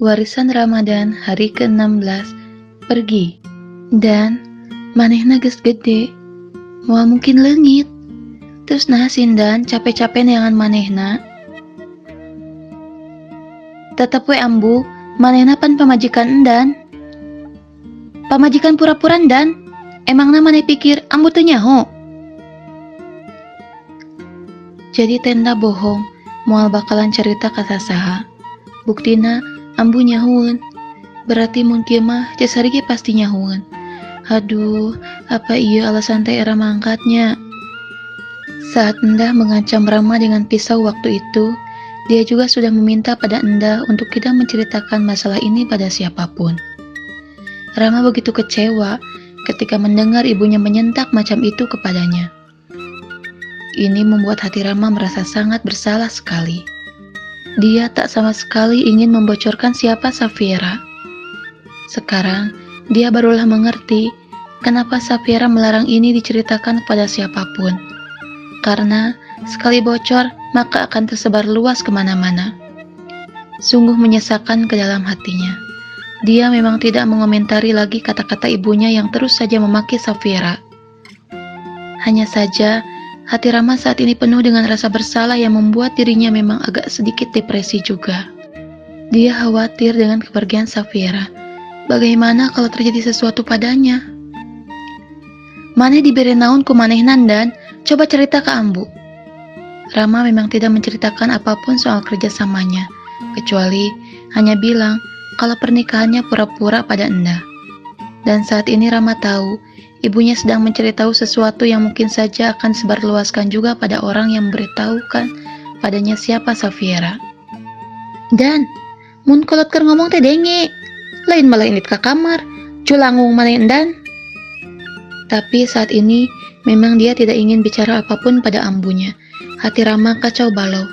Warisan Ramadan hari ke-16 pergi. Dan manehna geus gede, moal mungkin leungit. Terus nah Sindan capek-capek neangan manehna. Tetep we ambu, manehna pan pamajikan endan. Pamajikan pura-pura endan. Emangna maneh pikir ambu teu nyaho? Jadi tenda bohong, moal bakalan cerita ka saha. Buktina ambu nyahueun. Berarti mun kieu mah Cesari ge pasti nyahueun. Aduh, apa iya alasan teh era mangkatnya? Saat Endah mengancam Rama dengan pisau waktu itu, dia juga sudah meminta pada Endah untuk tidak menceritakan masalah ini pada siapapun. Rama begitu kecewa ketika mendengar ibunya menyentak macam itu kepadanya. Ini membuat hati Rama merasa sangat bersalah sekali. Dia tak sama sekali ingin membocorkan siapa Safiera. Sekarang, dia barulah mengerti kenapa Safiera melarang ini diceritakan kepada siapapun. Karena sekali bocor, maka akan tersebar luas kemana-mana. Sungguh menyesakan ke dalam hatinya. Dia memang tidak mengomentari lagi kata-kata ibunya yang terus saja memaki Safiera. Hanya saja, hati Rama saat ini penuh dengan rasa bersalah yang membuat dirinya memang agak sedikit depresi juga. Dia khawatir dengan kepergian Safiera. Bagaimana kalau terjadi sesuatu padanya? Maneh dibere naon ku manehna dan coba cerita ke ambu. Rama memang tidak menceritakan apapun soal kerjasamanya, kecuali hanya bilang kalau pernikahannya pura-pura pada Endah. Dan saat ini Rama tahu ibunya sedang menceritahu sesuatu yang mungkin saja akan sebarluaskan juga pada orang yang memberitahukan padanya siapa Safiera. Dan mun kolot keur ngomong teh denge, lain malah indit ka kamar, culangung maneh endan. Tapi saat ini memang dia tidak ingin bicara apapun pada ambunya. Hati Rama kacau balau.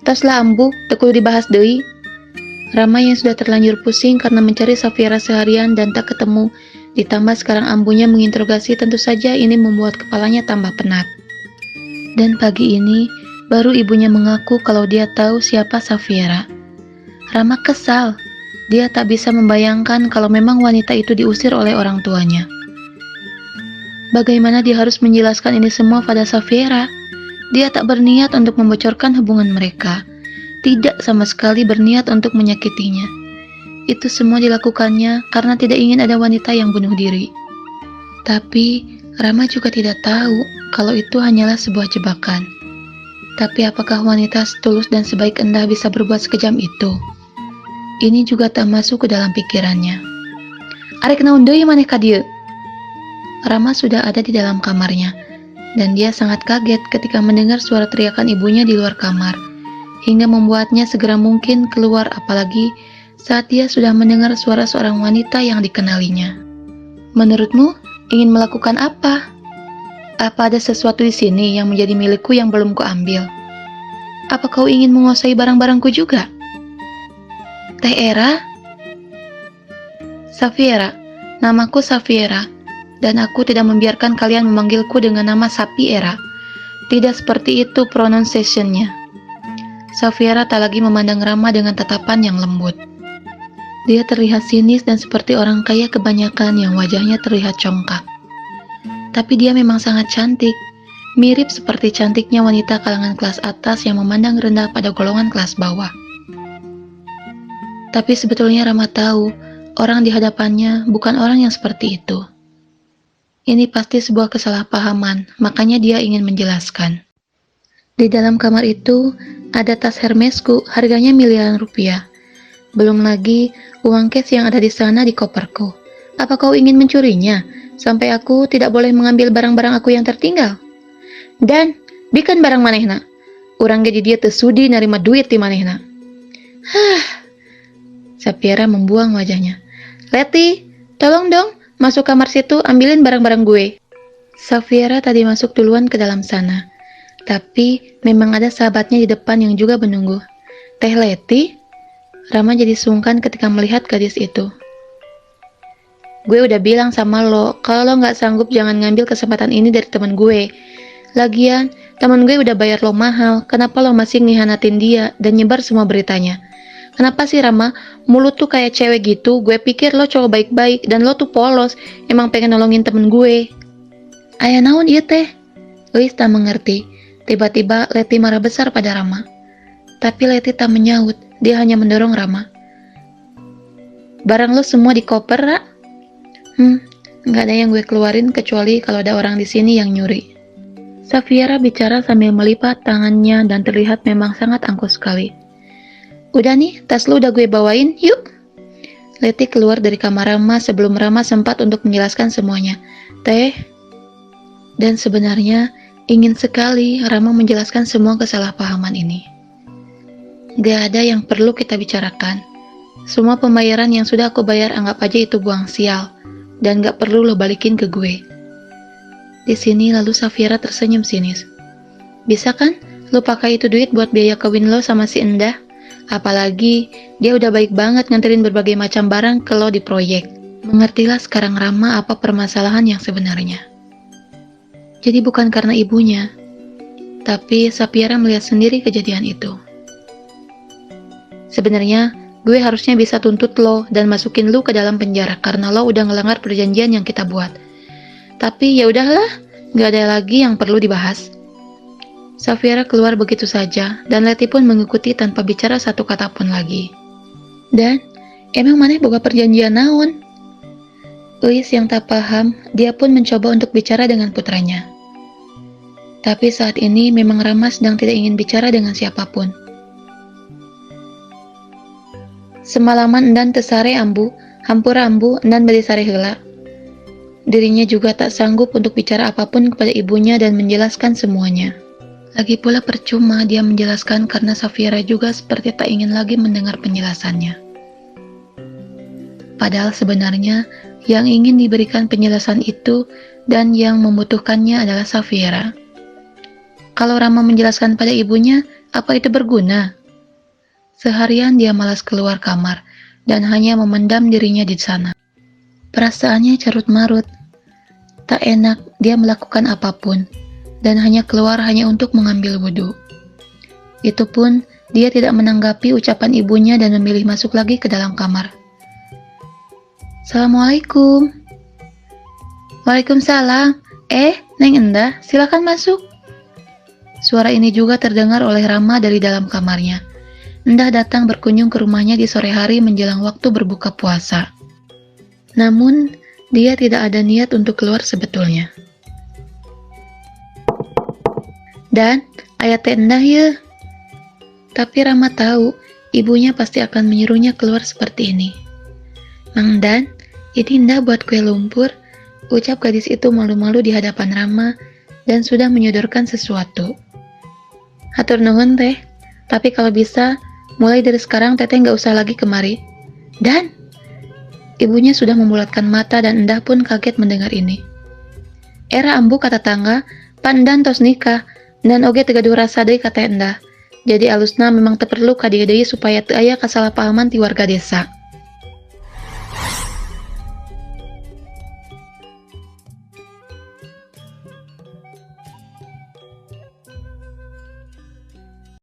Taslah ambu, teu kudu dibahas deui. Rama yang sudah terlanjur pusing karena mencari Safiera seharian dan tak ketemu, ditambah sekarang ambunya menginterogasi, tentu saja ini membuat kepalanya tambah penat. Dan pagi ini, baru ibunya mengaku kalau dia tahu siapa Safiera. Rama kesal. Dia tak bisa membayangkan kalau memang wanita itu diusir oleh orang tuanya. Bagaimana dia harus menjelaskan ini semua pada Safiera? Dia tak berniat untuk membocorkan hubungan mereka. Tidak sama sekali berniat untuk menyakitinya. Itu semua dilakukannya karena tidak ingin ada wanita yang bunuh diri. Tapi Rama juga tidak tahu kalau itu hanyalah sebuah jebakan. Tapi apakah wanita setulus dan sebaik Endah bisa berbuat sekejam itu? Ini juga tak masuk ke dalam pikirannya. Arek naon deui maneh ka dieu? Rama sudah ada di dalam kamarnya, dan dia sangat kaget ketika mendengar suara teriakan ibunya di luar kamar, hingga membuatnya segera mungkin keluar, apalagi saat dia sudah mendengar suara seorang wanita yang dikenalinya. Menurutmu, ingin melakukan apa? Apa ada sesuatu di sini yang menjadi milikku yang belum kuambil? Apa kau ingin menguasai barang-barangku juga? Teh Era? Safiera, namaku Safiera, dan aku tidak membiarkan kalian memanggilku dengan nama Sapi Era. Tidak seperti itu pronunciation-nya. Safiera tak lagi memandang Rama dengan tatapan yang lembut. Dia terlihat sinis dan seperti orang kaya kebanyakan yang wajahnya terlihat congkak. Tapi dia memang sangat cantik, mirip seperti cantiknya wanita kalangan kelas atas yang memandang rendah pada golongan kelas bawah. Tapi sebetulnya Rama tahu, orang di hadapannya bukan orang yang seperti itu. Ini pasti sebuah kesalahpahaman, makanya dia ingin menjelaskan. Di dalam kamar itu, ada tas Hermesku, harganya miliaran rupiah. Belum lagi uang cash yang ada di sana di koperku. Apa kau ingin mencurinya, sampai aku tidak boleh mengambil barang-barang aku yang tertinggal? Dan, bikin barang manehna. Urang ge di dieu teu sudi narima duit di manehna. Safiera membuang wajahnya. Leti, tolong dong, masuk kamar situ, ambilin barang-barang gue. Safiera tadi masuk duluan ke dalam sana. Tapi memang ada sahabatnya di depan yang juga menunggu. Teh Leti? Rama jadi sungkan ketika melihat gadis itu. Gue udah bilang sama lo, kalau lo gak sanggup jangan ngambil kesempatan ini dari teman gue. Lagian, teman gue udah bayar lo mahal, kenapa lo masih ngihanatin dia dan nyebar semua beritanya? Kenapa sih Rama? Mulut tuh kayak cewek gitu. Gue pikir lo cowok baik-baik dan lo tuh polos. Emang pengen nolongin temen gue. Aya naon ieu teh? Euis tak mengerti. Tiba-tiba Leti marah besar pada Rama. Tapi Leti tak menyaut. Dia hanya mendorong Rama. Barang lo semua di koper, Ra? Nggak ada yang gue keluarin kecuali kalau ada orang di sini yang nyuri. Safiera bicara sambil melipat tangannya dan terlihat memang sangat angkuh sekali. Udah nih, tas lu udah gue bawain, yuk. Leti keluar dari kamar Rama sebelum Rama sempat untuk menjelaskan semuanya. Teh. Dan sebenarnya, ingin sekali Rama menjelaskan semua kesalahpahaman ini. Gak ada yang perlu kita bicarakan. Semua pembayaran yang sudah aku bayar anggap aja itu buang sial. Dan gak perlu lo balikin ke gue. Di sini lalu Safiera tersenyum sinis. Bisa kan, lo pakai itu duit buat biaya kawin lo sama si Endah? Apalagi, dia udah baik banget nganterin berbagai macam barang ke lo di proyek. Mengertilah sekarang Rama apa permasalahan yang sebenarnya. Jadi bukan karena ibunya, tapi Safiera melihat sendiri kejadian itu. Sebenarnya, gue harusnya bisa tuntut lo dan masukin lo ke dalam penjara karena lo udah ngelanggar perjanjian yang kita buat. Tapi ya udahlah, gak ada lagi yang perlu dibahas. Safiera keluar begitu saja, dan Leti pun mengikuti tanpa bicara satu kata pun lagi. Dan, emang maneh boga perjanjian naon? Uis yang tak paham, dia pun mencoba untuk bicara dengan putranya. Tapi saat ini memang Rama sedang tidak ingin bicara dengan siapapun. Semalaman endan tesare ambu, hampura ambu endan beri sare heula. Dirinya juga tak sanggup untuk bicara apapun kepada ibunya dan menjelaskan semuanya. Lagi pula percuma dia menjelaskan karena Safiera juga seperti tak ingin lagi mendengar penjelasannya. Padahal sebenarnya yang ingin diberikan penjelasan itu dan yang membutuhkannya adalah Safiera. Kalau Rama menjelaskan pada ibunya, apa itu berguna? Seharian dia malas keluar kamar dan hanya memendam dirinya di sana. Perasaannya carut-marut. Tak enak dia melakukan apapun. Dan hanya keluar hanya untuk mengambil wudhu. Itu pun dia tidak menanggapi ucapan ibunya dan memilih masuk lagi ke dalam kamar. Assalamualaikum. Waalaikumsalam. Neng Endah, silakan masuk. Suara ini juga terdengar oleh Rama dari dalam kamarnya. Endah datang berkunjung ke rumahnya di sore hari menjelang waktu berbuka puasa. Namun, dia tidak ada niat untuk keluar sebetulnya. Dan, ayah teh Endah ya. Tapi Rama tahu, ibunya pasti akan menyuruhnya keluar seperti ini. Mang Dan, ini Endah buat kue lumpur, ucap gadis itu malu-malu di hadapan Rama dan sudah menyodorkan sesuatu. Hatur nuhun teh, tapi kalau bisa, mulai dari sekarang teteh nggak usah lagi kemari. Dan, ibunya sudah membulatkan mata dan Endah pun kaget mendengar ini. Era ambu kata tangga, pandan tos nikah, dan oge tegaduh rasa deui kata Endah. Jadi alusna memang teperlu ka dieu deui supaya teu aya kasalahpahaman ti warga desa.